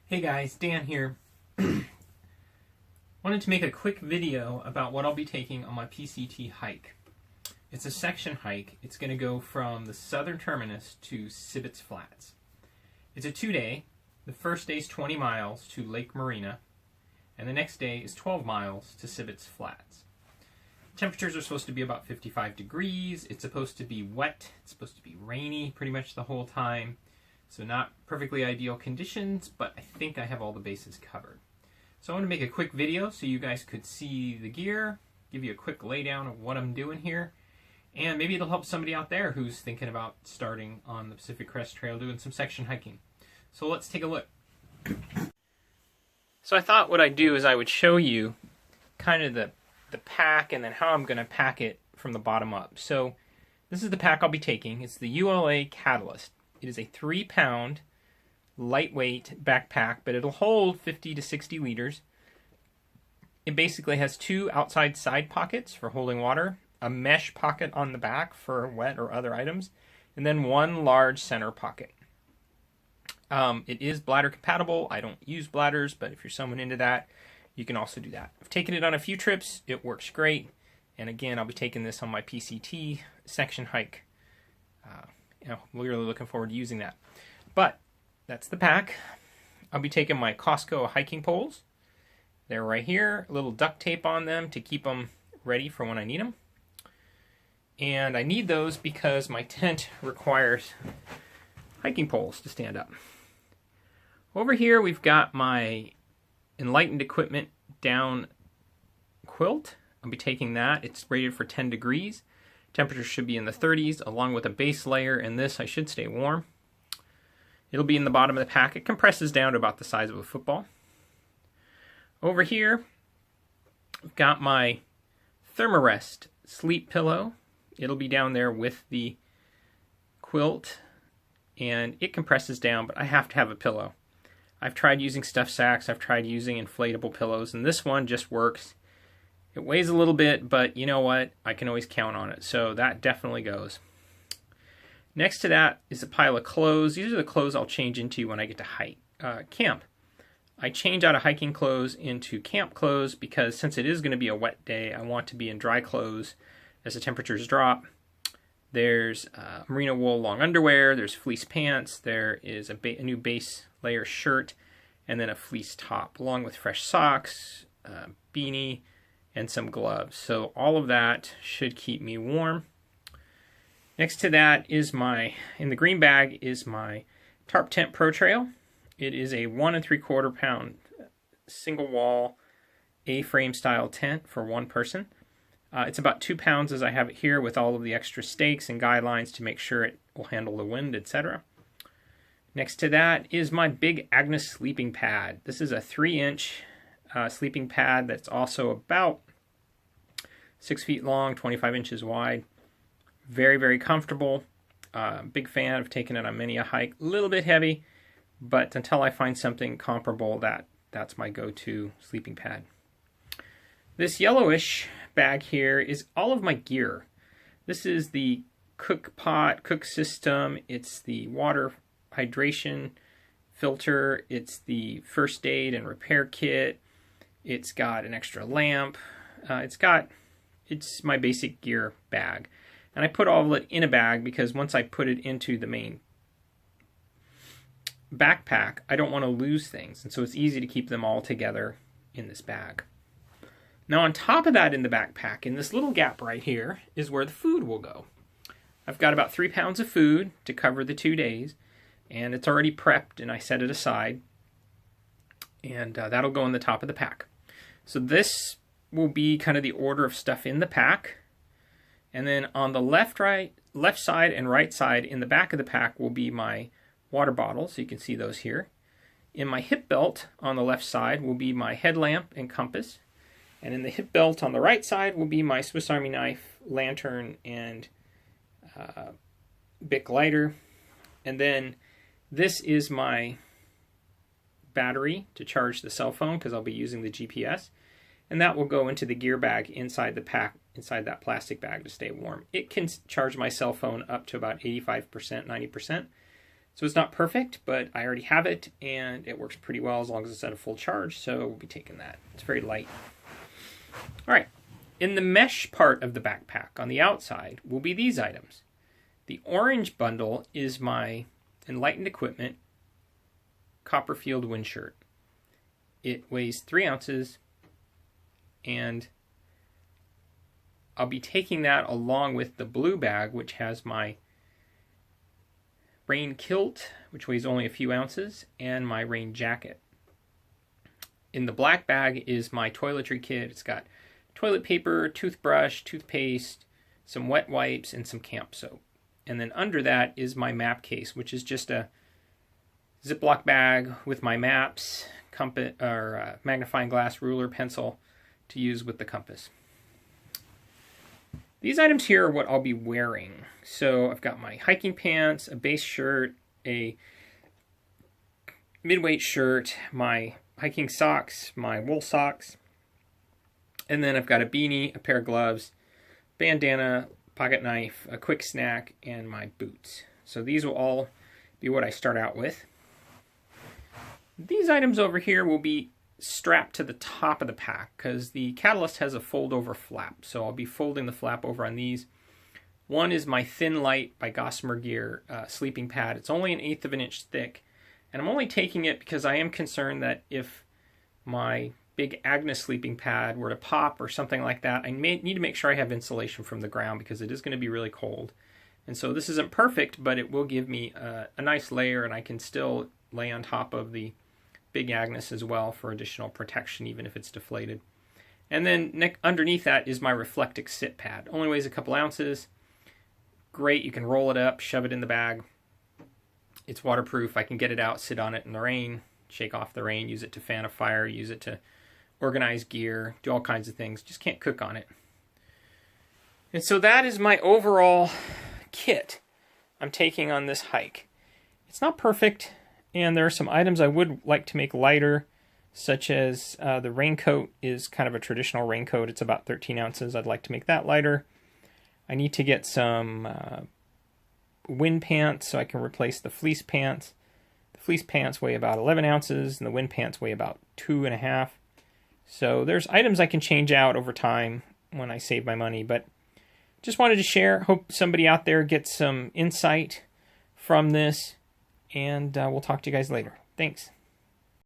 Hey guys, Dan here. Wanted to make a quick video about what I'll be taking on my PCT hike. It's a section hike. It's going to go from the southern terminus to Cibbits Flats. It's a 2-day. The first day is 20 miles to Lake Marina, and the next day is 12 miles to Cibbits Flats. Temperatures are supposed to be about 55 degrees. It's supposed to be wet. It's supposed to be rainy pretty much the whole time. So not perfectly ideal conditions, but I think I have all the bases covered. So I want to make a quick video so you guys could see the gear, give you a quick laydown of what I'm doing here, and maybe it'll help somebody out there who's thinking about starting on the Pacific Crest Trail doing some section hiking. So let's take a look. So I thought what I'd do is I would show you kind of the pack and then how I'm going to pack it from the bottom up. So this is the pack I'll be taking. It's the ULA Catalyst. It is a 3-pound lightweight backpack, but it'll hold 50 to 60 liters. It basically has 2 outside side pockets for holding water, a mesh pocket on the back for wet or other items, and then 1 large center pocket. It is bladder compatible. I don't use bladders, but if you're someone into that, you can also do that. I've taken it on a few trips. It works great. And again, I'll be taking this on my PCT section hike. I'm really looking forward to using that. But that's the pack. I'll be taking my Costco hiking poles. They're right here. A little duct tape on them to keep them ready for when I need them. And I need those because my tent requires hiking poles to stand up. Over here we've got my Enlightened Equipment down quilt. I'll be taking that. It's rated for 10 degrees. Temperature should be in the 30s, along with a base layer, and this I should stay warm. It'll be in the bottom of the pack. It compresses down to about the size of a football. Over here, I've got my Thermarest sleep pillow. It'll be down there with the quilt, and it compresses down, but I have to have a pillow. I've tried using stuffed sacks, I've tried using inflatable pillows, and this one just works. It weighs a little bit, but you know what? I can always count on it, so that definitely goes. Next to that is a pile of clothes. These are the clothes I'll change into when I get to camp. I change out of hiking clothes into camp clothes because since it is going to be a wet day, I want to be in dry clothes as the temperatures drop. There's merino wool long underwear, there's fleece pants, there is a new base layer shirt, and then a fleece top, along with fresh socks, beanie, and some gloves. So all of that should keep me warm. Next to that is in the green bag is my Tarp Tent Pro Trail. It is a 1 3/4 pound single wall A-frame style tent for one person. It's about 2 pounds as I have it here with all of the extra stakes and guidelines to make sure it will handle the wind, etc. Next to that is my Big Agnes sleeping pad. This is a 3-inch sleeping pad that's also about 6 feet long, 25 inches wide. Very, very comfortable. Big fan of taking it on many a hike. A little bit heavy, but until I find something comparable, that's my go-to sleeping pad. This yellowish bag here is all of my gear. This is the cook system. It's the water hydration filter. It's the first aid and repair kit. It's got an extra lamp. It's my basic gear bag. And I put all of it in a bag because once I put it into the main backpack, I don't want to lose things. And so it's easy to keep them all together in this bag. Now on top of that in the backpack, in this little gap right here, is where the food will go. I've got about 3 pounds of food to cover the 2 days, and it's already prepped and I set it aside. And that'll go in the top of the pack. So this will be kind of the order of stuff in the pack. And then on the left side and right side in the back of the pack will be my water bottles. So you can see those here. In my hip belt on the left side will be my headlamp and compass. And in the hip belt on the right side will be my Swiss Army knife, lantern, and Bic lighter. And then this is my battery to charge the cell phone because I'll be using the GPS. And that will go into the gear bag inside the pack, inside that plastic bag to stay warm. It can charge my cell phone up to about 85%, 90%. So it's not perfect, but I already have it, and it works pretty well as long as it's at a full charge, so we'll be taking that. It's very light. All right, in the mesh part of the backpack on the outside will be these items. The orange bundle is my Enlightened Equipment Copperfield wind shirt. It weighs 3 ounces, and I'll be taking that along with the blue bag, which has my rain kilt, which weighs only a few ounces, and my rain jacket. In the black bag is my toiletry kit. It's got toilet paper, toothbrush, toothpaste, some wet wipes, and some camp soap. And then under that is my map case, which is just a Ziploc bag with my maps, compass, or magnifying glass, ruler, pencil to use with the compass. These items here are what I'll be wearing. So I've got my hiking pants, a base shirt, a midweight shirt, my hiking socks, my wool socks, and then I've got a beanie, a pair of gloves, bandana, pocket knife, a quick snack, and my boots. So these will all be what I start out with. These items over here will be strapped to the top of the pack because the Catalyst has a fold-over flap. So I'll be folding the flap over on these. One is my Thin Light by Gossamer Gear sleeping pad. It's only 1/8 of an inch thick, and I'm only taking it because I am concerned that if my big Agnes sleeping pad were to pop or something like that, I may need to make sure I have insulation from the ground because it is going to be really cold. And so this isn't perfect, but it will give me a nice layer, and I can still lay on top of the big Agnes as well for additional protection, even if it's deflated. And then underneath that is my Reflectic sit pad. Only weighs a couple ounces. Great, you can roll it up, shove it in the bag. It's waterproof. I can get it out, sit on it in the rain, shake off the rain, use it to fan a fire, use it to organize gear, do all kinds of things. Just can't cook on it. And so that is my overall kit I'm taking on this hike. It's not perfect, and there are some items I would like to make lighter, such as the raincoat is kind of a traditional raincoat. It's about 13 ounces. I'd like to make that lighter. I need to get some wind pants so I can replace the fleece pants. The fleece pants weigh about 11 ounces, and the wind pants weigh about 2.5. So there's items I can change out over time when I save my money, but just wanted to share. Hope somebody out there gets some insight from this, and we'll talk to you guys later. Thanks.